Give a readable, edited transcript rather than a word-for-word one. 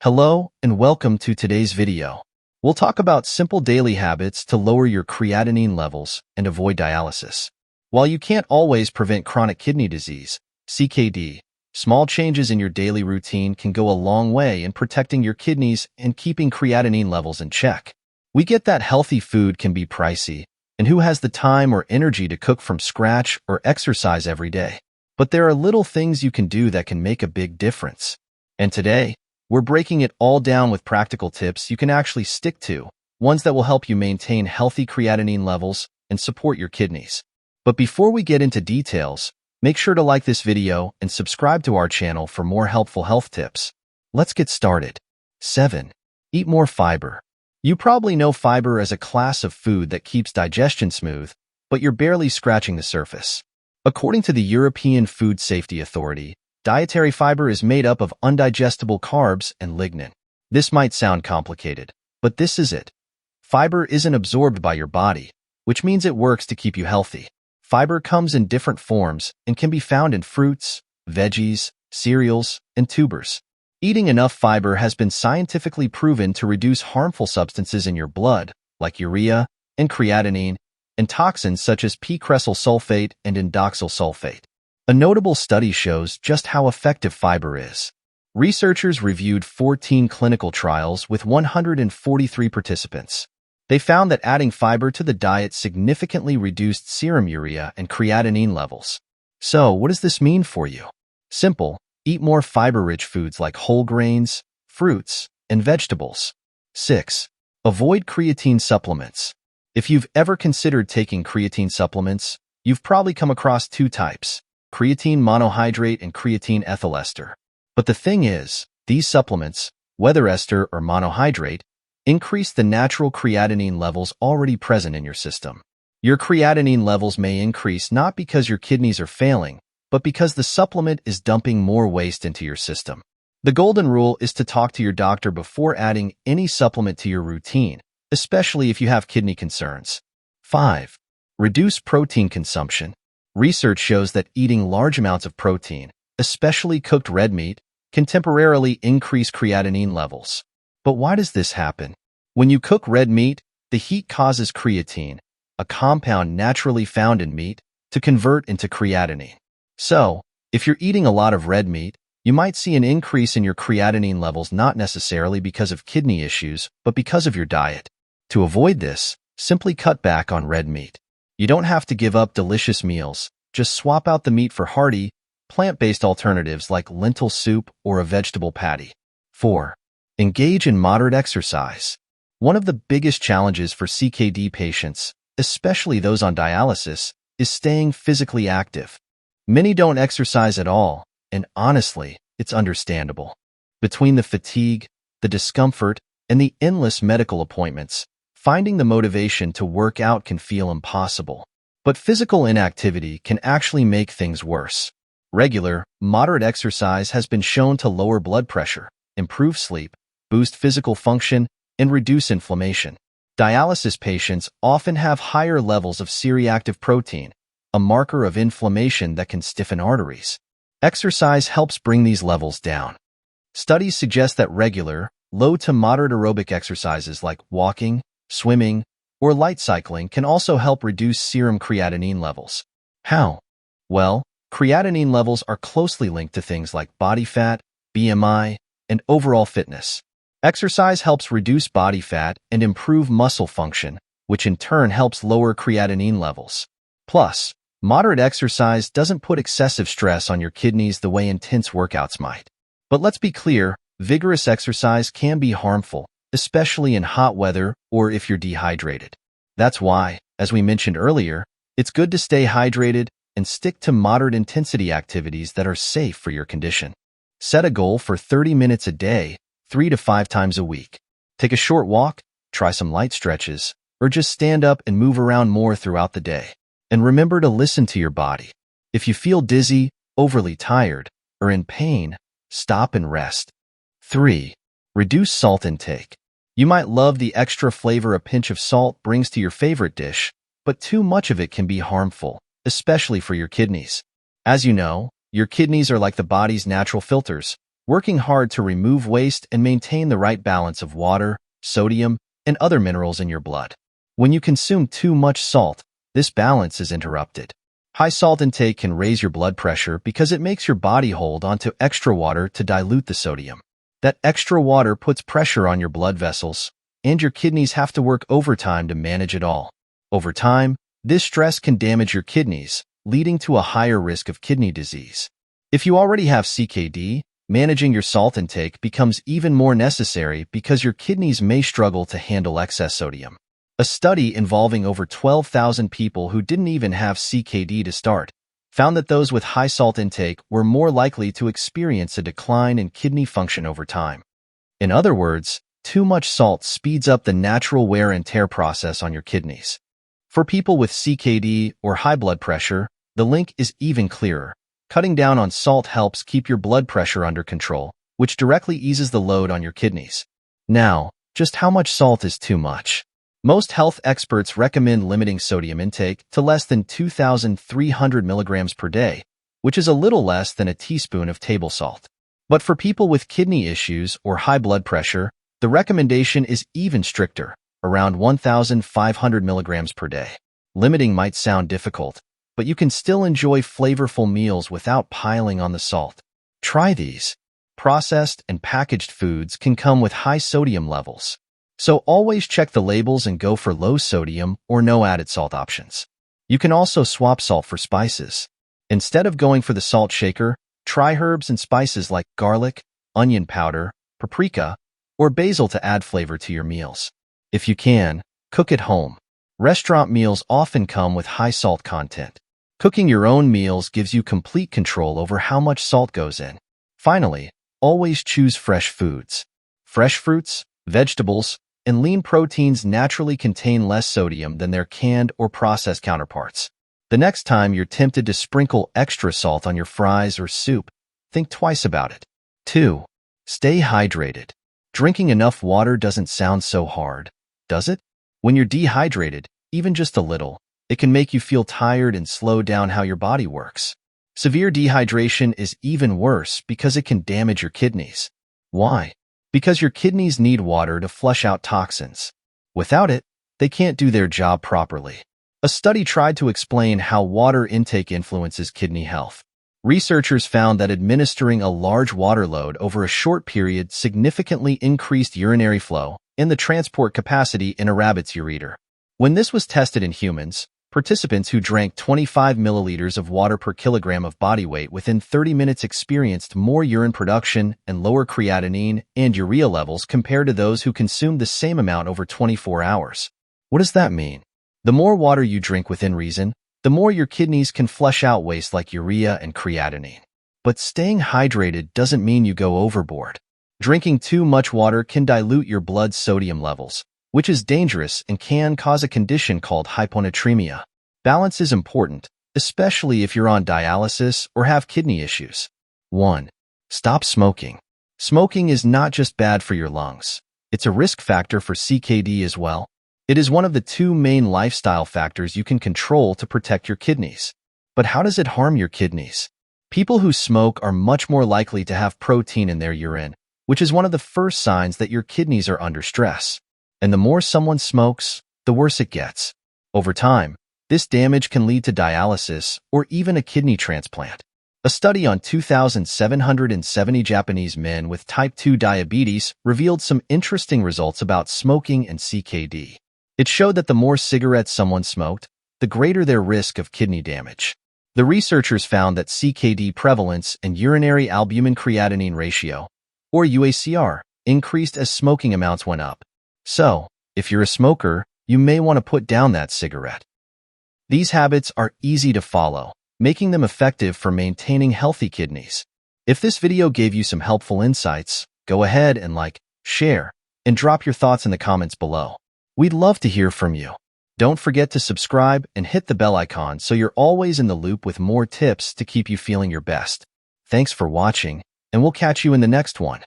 Hello and welcome to today's video. We'll talk about simple daily habits to lower your creatinine levels and avoid dialysis. While you can't always prevent chronic kidney disease, CKD, small changes in your daily routine can go a long way in protecting your kidneys and keeping creatinine levels in check. We get that healthy food can be pricey, and who has the time or energy to cook from scratch or exercise every day? But there are little things you can do that can make a big difference. And today, we're breaking it all down with practical tips you can actually stick to, ones that will help you maintain healthy creatinine levels and support your kidneys. But before we get into details, make sure to like this video and subscribe to our channel for more helpful health tips. Let's get started. 7. Eat more fiber. You probably know fiber as a class of food that keeps digestion smooth, but you're barely scratching the surface. According to the European Food Safety Authority, dietary fiber is made up of undigestible carbs and lignin. This might sound complicated, but this is it. Fiber isn't absorbed by your body, which means it works to keep you healthy. Fiber comes in different forms and can be found in fruits, veggies, cereals, and tubers. Eating enough fiber has been scientifically proven to reduce harmful substances in your blood, like urea and creatinine, and toxins such as p-cressyl sulfate and indoxyl sulfate. A notable study shows just how effective fiber is. Researchers reviewed 14 clinical trials with 143 participants. They found that adding fiber to the diet significantly reduced serum urea and creatinine levels. So, what does this mean for you? Simple: eat more fiber-rich foods like whole grains, fruits, and vegetables. 6. Avoid creatine supplements. If you've ever considered taking creatine supplements, you've probably come across two types: creatine monohydrate and creatine ethyl ester. But the thing is, these supplements, whether ester or monohydrate, increase the natural creatinine levels already present in your system. Your creatinine levels may increase not because your kidneys are failing, but because the supplement is dumping more waste into your system. The golden rule is to talk to your doctor before adding any supplement to your routine, especially if you have kidney concerns. 5. Reduce protein consumption. Research shows that eating large amounts of protein, especially cooked red meat, can temporarily increase creatinine levels. But why does this happen? When you cook red meat, the heat causes creatine, a compound naturally found in meat, to convert into creatinine. So, if you're eating a lot of red meat, you might see an increase in your creatinine levels not necessarily because of kidney issues, but because of your diet. To avoid this, simply cut back on red meat. You don't have to give up delicious meals, just swap out the meat for hearty, plant-based alternatives like lentil soup or a vegetable patty. 4. Engage in moderate exercise. One of the biggest challenges for CKD patients, especially those on dialysis, is staying physically active. Many don't exercise at all, and honestly, it's understandable. Between the fatigue, the discomfort, and the endless medical appointments, finding the motivation to work out can feel impossible. But physical inactivity can actually make things worse. Regular, moderate exercise has been shown to lower blood pressure, improve sleep, boost physical function, and reduce inflammation. Dialysis patients often have higher levels of C-reactive protein, a marker of inflammation that can stiffen arteries. Exercise helps bring these levels down. Studies suggest that regular, low to moderate aerobic exercises like walking, swimming, or light cycling can also help reduce serum creatinine levels. How? Well, creatinine levels are closely linked to things like body fat, BMI, and overall fitness. Exercise helps reduce body fat and improve muscle function, which in turn helps lower creatinine levels. Plus, moderate exercise doesn't put excessive stress on your kidneys the way intense workouts might. But let's be clear, vigorous exercise can be harmful, especially in hot weather or if you're dehydrated. That's why, as we mentioned earlier, it's good to stay hydrated and stick to moderate intensity activities that are safe for your condition. Set a goal for 30 minutes a day, 3 to 5 times a week. Take a short walk, try some light stretches, or just stand up and move around more throughout the day. And remember to listen to your body. If you feel dizzy, overly tired, or in pain, stop and rest. 3. Reduce salt intake. You might love the extra flavor a pinch of salt brings to your favorite dish, but too much of it can be harmful, especially for your kidneys. As you know, your kidneys are like the body's natural filters, working hard to remove waste and maintain the right balance of water, sodium, and other minerals in your blood. When you consume too much salt, this balance is interrupted. High salt intake can raise your blood pressure because it makes your body hold onto extra water to dilute the sodium. That extra water puts pressure on your blood vessels, and your kidneys have to work overtime to manage it all. Over time, this stress can damage your kidneys, leading to a higher risk of kidney disease. If you already have CKD, managing your salt intake becomes even more necessary because your kidneys may struggle to handle excess sodium. A study involving over 12,000 people who didn't even have CKD to start found that those with high salt intake were more likely to experience a decline in kidney function over time. In other words, too much salt speeds up the natural wear and tear process on your kidneys. For people with CKD or high blood pressure, the link is even clearer. Cutting down on salt helps keep your blood pressure under control, which directly eases the load on your kidneys. Now, just how much salt is too much? Most health experts recommend limiting sodium intake to less than 2,300 milligrams per day, which is a little less than a teaspoon of table salt. But for people with kidney issues or high blood pressure, the recommendation is even stricter, around 1,500 milligrams per day. Limiting might sound difficult, but you can still enjoy flavorful meals without piling on the salt. Try these. Processed and packaged foods can come with high sodium levels, so always check the labels and go for low sodium or no added salt options. You can also swap salt for spices. Instead of going for the salt shaker, try herbs and spices like garlic, onion powder, paprika, or basil to add flavor to your meals. If you can, cook at home. Restaurant meals often come with high salt content. Cooking your own meals gives you complete control over how much salt goes in. Finally, always choose fresh foods. Fresh fruits, vegetables, and lean proteins naturally contain less sodium than their canned or processed counterparts. The next time you're tempted to sprinkle extra salt on your fries or soup, think twice about it. 2. Stay hydrated. Drinking enough water doesn't sound so hard, does it? When you're dehydrated, even just a little, it can make you feel tired and slow down how your body works. Severe dehydration is even worse because it can damage your kidneys. Why? Because your kidneys need water to flush out toxins. Without it, they can't do their job properly. A study tried to explain how water intake influences kidney health. Researchers found that administering a large water load over a short period significantly increased urinary flow and the transport capacity in a rabbit's ureter. When this was tested in humans, participants who drank 25 milliliters of water per kilogram of body weight within 30 minutes experienced more urine production and lower creatinine and urea levels compared to those who consumed the same amount over 24 hours. What does that mean? The more water you drink within reason, the more your kidneys can flush out waste like urea and creatinine. But staying hydrated doesn't mean you go overboard. Drinking too much water can dilute your blood sodium levels, which is dangerous and can cause a condition called hyponatremia. Balance is important, especially if you're on dialysis or have kidney issues. 1. Stop smoking. Smoking is not just bad for your lungs. It's a risk factor for CKD as well. It is one of the two main lifestyle factors you can control to protect your kidneys. But how does it harm your kidneys? People who smoke are much more likely to have protein in their urine, which is one of the first signs that your kidneys are under stress. And the more someone smokes, the worse it gets. Over time, this damage can lead to dialysis or even a kidney transplant. A study on 2,770 Japanese men with type 2 diabetes revealed some interesting results about smoking and CKD. It showed that the more cigarettes someone smoked, the greater their risk of kidney damage. The researchers found that CKD prevalence and urinary albumin-creatinine ratio, or UACR, increased as smoking amounts went up. So, if you're a smoker, you may want to put down that cigarette. These habits are easy to follow, making them effective for maintaining healthy kidneys. If this video gave you some helpful insights, go ahead and like, share, and drop your thoughts in the comments below. We'd love to hear from you. Don't forget to subscribe and hit the bell icon so you're always in the loop with more tips to keep you feeling your best. Thanks for watching, and we'll catch you in the next one.